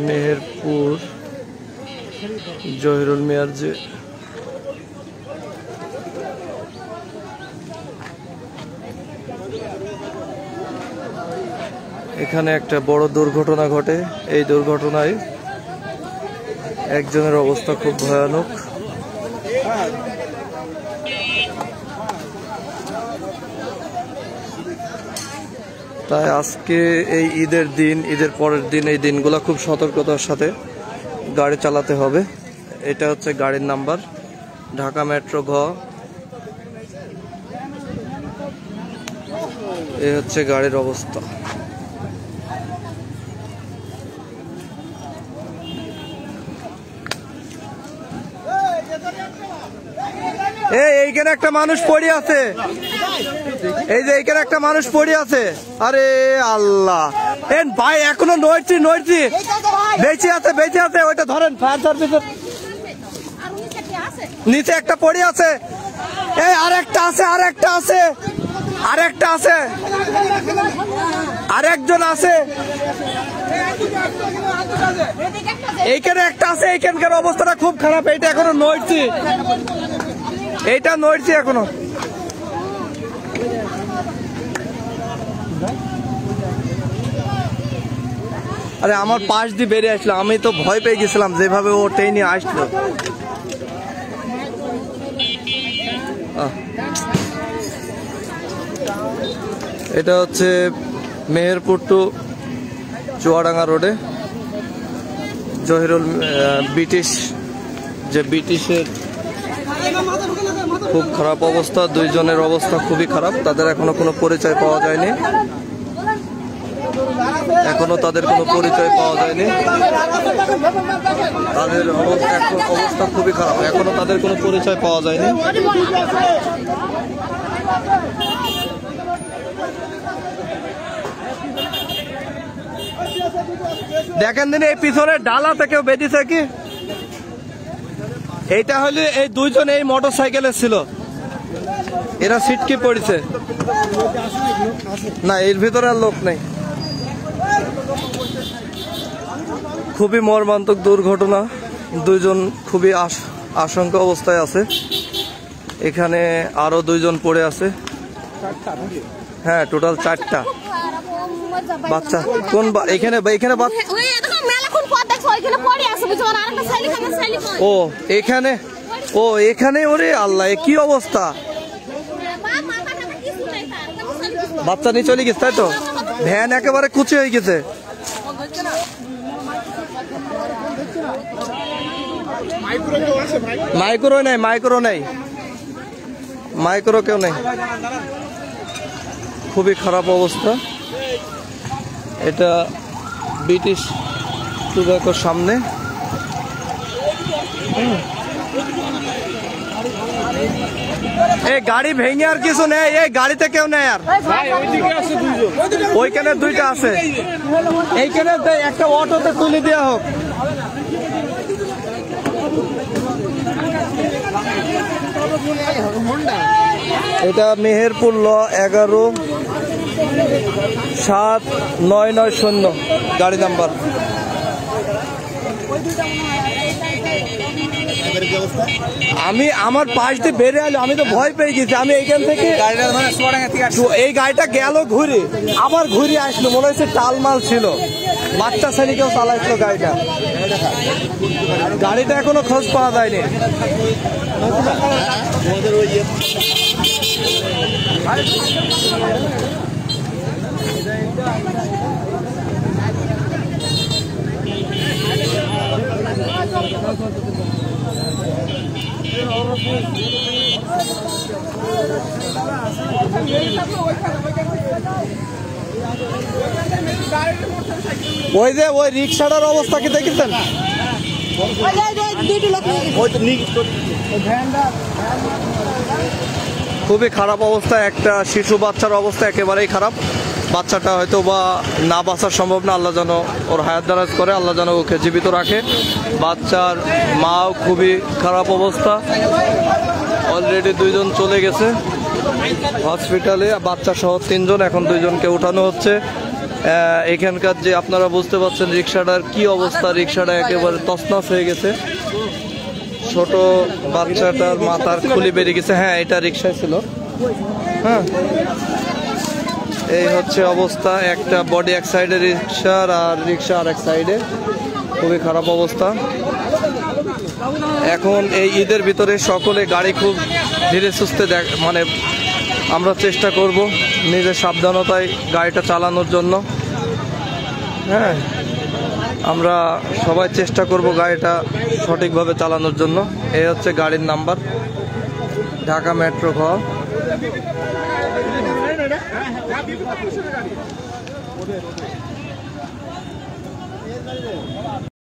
মেহেরপুর জহিরুল মিয়ার যে এখানে একটা বড় দুর্ঘটনা ঘটে। এই দুর্ঘটনায় একজনের অবস্থা খুব ভয়ানক। তাই আজকে এই ঈদের দিন, ঈদের পরের দিন, এই দিনগুলো খুব সতর্কতার সাথে গাড়ি চালাতে হবে। এটা হচ্ছে গাড়ির নাম্বার, ঢাকা মেট্রো ঘ। এই হচ্ছে গাড়ির অবস্থা। এইখানে একটা মানুষ পড়ে আছে, এই যে এইখানে একটা মানুষ পড়ে আছে। আরে আল্লাহ, ভাই এখনো নড়ছি বেঁচে আছে। ওইটা ধরেন, ফায়ার সার্ভিসের নিচে একটা পড়ে আছে। এই আরেকটা আছে, আরেকজন আছে। এইখানে একটা আছে। এইখানকার অবস্থাটা খুব খারাপ। এইটা এখনো নড়ছি, এখনো। আরে আমার পাশ দিয়ে বেরিয়ে আসলো, আমি তো ভয় পেয়ে গেছিলাম যেভাবে ও ট্রেনে আসলো। এটা হচ্ছে মেহেরপুর টু চুয়াডাঙ্গা রোডে জহিরুল ব্রিটিশের খুব খারাপ অবস্থা। দুইজনের অবস্থা খুবই খারাপ। তাদের এখনো কোনো পরিচয় পাওয়া যায়নি। তাদের অবস্থা খুবই খারাপ। এখনো তাদের কোনো পরিচয় পাওয়া যায়নি। দেখেন দিন এই পিছনের ডালা থেকেও বেঁধেছে কি। এইটা হলে এই দুইজন এই মোটর সাইকেলে ছিল, এরা ছিটকে পড়েছে। না, এর ভিতরে আর লোক নেই। খুবই মর্মান্তিক দুর্ঘটনা। দুইজন খুবই আশঙ্কা অবস্থায় আছে। এখানে আরো দুইজন পড়ে আছে। হ্যাঁ, টোটাল 4টা বাচ্চা। কোন এখানে এখানে ওরে আল্লাহ, কি অবস্থা। বাচ্চা নিয়ে চলে গেছে, তাই তো? ভ্যান একেবারে কুচি হয়ে গেছে। মাইক্রো কেউ নেই। খুবই খারাপ অবস্থা। এটা ব্রিটিশ টোব্যাকোর সামনে। এই গাড়ি ভেঙে আর কিছু নেই, এই গাড়িতে কেউ নেই আর। ওইখানে 2টা আছে। এইখানে একটা অটোতে তুলে দেওয়া হোক। এটা মেহেরপুর ল 11-7-990 গাড়ি নাম্বার। আমার পাশ দিয়ে বেরিয়ে এলো, আমি তো ভয় পেয়ে গেছি। আমি এইখান থেকে এই গাড়িটা গেল ঘুরে, আবার ঘুরে আসলো। মনে হচ্ছে টালমাল ছিল, বাচ্চা ছেলেকেও চালাইছিল গাড়িটা এখনো খোঁজ পাওয়া যায়নি। ওই যে ওই রিক্সাটার অবস্থা কি দেখেছেন? খুবই খারাপ অবস্থা। একটা শিশু বাচ্চার অবস্থা একেবারেই খারাপ। বাচ্চাটা হয়তো বা না বাঁচার সম্ভব না। আল্লাহ যেন ওর হায়াত দারাজ করে, আল্লাহ যেন ওকে জীবিত রাখে। বাচ্চার মাও খুবই খারাপ অবস্থা। অলরেডি 2জন চলে গেছে হসপিটালে, বাচ্চা সহ 3জন। এখন 2জনকে উঠানো হচ্ছে। এখানকার যে আপনারা বুঝতে পারছেন রিক্সাটার কি অবস্থা, রিক্সাটা একেবারে তছনছ হয়ে গেছে। ছোট বাচ্চাটার মাথার খুলি বেরিয়ে গেছে। হ্যাঁ, এটা রিক্সায় ছিল। হ্যাঁ, এই হচ্ছে অবস্থা। একটা বডি এক সাইডে রিক্সার, আর রিক্সা আর এক সাইডে, খুবই খারাপ অবস্থা। এখন এই ঈদের ভিতরে সকলে গাড়ি খুব ধীরে সুস্থে মানে আমরা চেষ্টা করব নিজের সাবধানতায় গাড়িটা চালানোর জন্য। হ্যাঁ, আমরা সবাই চেষ্টা করব গাড়িটা সঠিকভাবে চালানোর জন্য। এই হচ্ছে গাড়ির নাম্বার, ঢাকা মেট্রো ঘ।